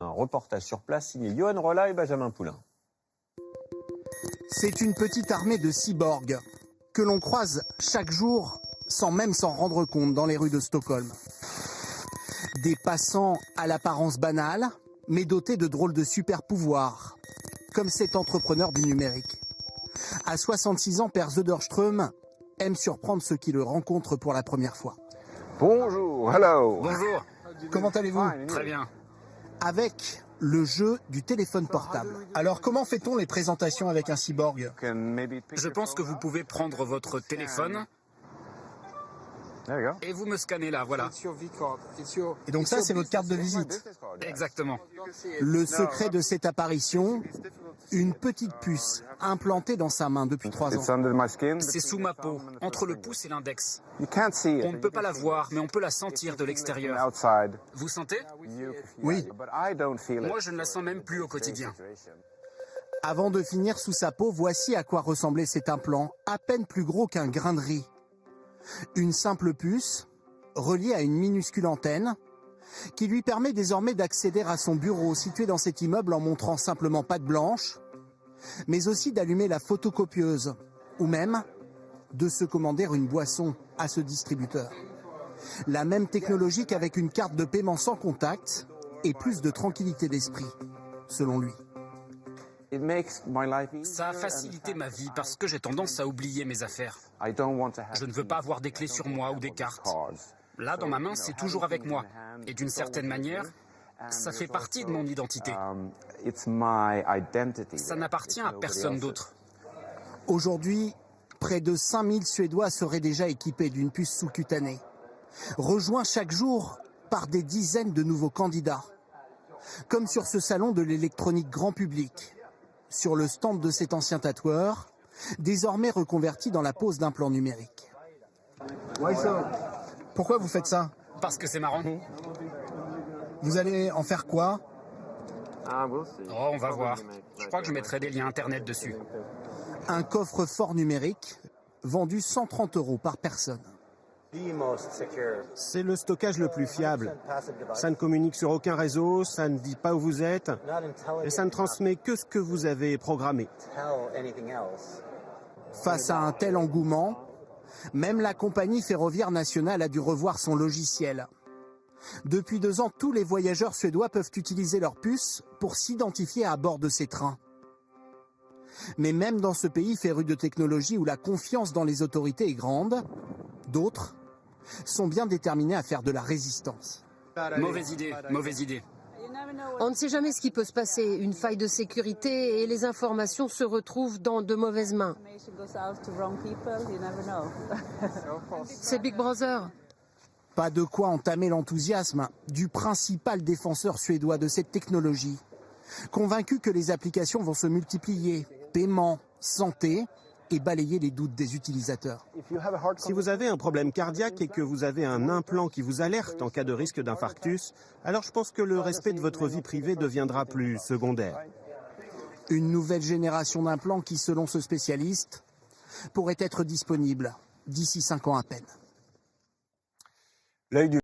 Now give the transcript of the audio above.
Un reportage sur place signé Johan Rolla et Benjamin Poulain. C'est une petite armée de cyborgs que l'on croise chaque jour sans même s'en rendre compte dans les rues de Stockholm. Des passants à l'apparence banale, mais dotés de drôles de super pouvoirs, comme cet entrepreneur du numérique. À 66 ans, Père Söderström aime surprendre ceux qui le rencontrent pour la première fois. Bonjour, hello. Bonjour. Comment allez-vous? Très bien. Avec le jeu du téléphone portable. Alors comment fait-on les présentations avec un cyborg? Je pense que vous pouvez prendre votre téléphone et vous me scannez là, voilà. Et donc ça, c'est votre carte de visite. Exactement. Le secret de cette apparition, une petite puce implantée dans sa main depuis 3 ans. C'est sous ma peau, entre le pouce et l'index. On ne peut pas la voir, mais on peut la sentir de l'extérieur. Vous sentez? Oui. Moi, je ne la sens même plus au quotidien. Avant de finir sous sa peau, voici à quoi ressemblait cet implant, à peine plus gros qu'un grain de riz. Une simple puce, reliée à une minuscule antenne, qui lui permet désormais d'accéder à son bureau situé dans cet immeuble en montrant simplement patte blanche, mais aussi d'allumer la photocopieuse, ou même de se commander une boisson à ce distributeur. La même technologie qu'avec une carte de paiement sans contact et plus de tranquillité d'esprit, selon lui. Ça a facilité ma vie parce que j'ai tendance à oublier mes affaires. Je ne veux pas avoir des clés sur moi ou des cartes. Là, dans ma main, c'est toujours avec moi. Et d'une certaine manière, ça fait partie de mon identité. Ça n'appartient à personne d'autre. Aujourd'hui, près de 5000 Suédois seraient déjà équipés d'une puce sous-cutanée, rejoints chaque jour par des dizaines de nouveaux candidats. Comme sur ce salon de l'électronique grand public, sur le stand de cet ancien tatoueur, désormais reconverti dans la pose d'implants numériques. Pourquoi vous faites ça? Parce que c'est marrant. Vous allez en faire quoi? Oh, on va voir. Je crois que je mettrai des liens internet dessus. Un coffre-fort numérique vendu 130 € par personne. C'est le stockage le plus fiable. Ça ne communique sur aucun réseau, ça ne dit pas où vous êtes, et ça ne transmet que ce que vous avez programmé. Face à un tel engouement, même la compagnie ferroviaire nationale a dû revoir son logiciel. Depuis 2 ans, tous les voyageurs suédois peuvent utiliser leur puce pour s'identifier à bord de ces trains. Mais même dans ce pays féru de technologie où la confiance dans les autorités est grande, d'autres sont bien déterminés à faire de la résistance. Mauvaise idée, mauvaise idée. On ne sait jamais ce qui peut se passer. Une faille de sécurité et les informations se retrouvent dans de mauvaises mains. C'est Big Brother. Pas de quoi entamer l'enthousiasme du principal défenseur suédois de cette technologie, convaincu que les applications vont se multiplier, paiement, santé, et balayer les doutes des utilisateurs. Si vous avez un problème cardiaque et que vous avez un implant qui vous alerte en cas de risque d'infarctus, alors je pense que le respect de votre vie privée deviendra plus secondaire. Une nouvelle génération d'implants qui, selon ce spécialiste, pourrait être disponible d'ici 5 ans à peine. L'œil du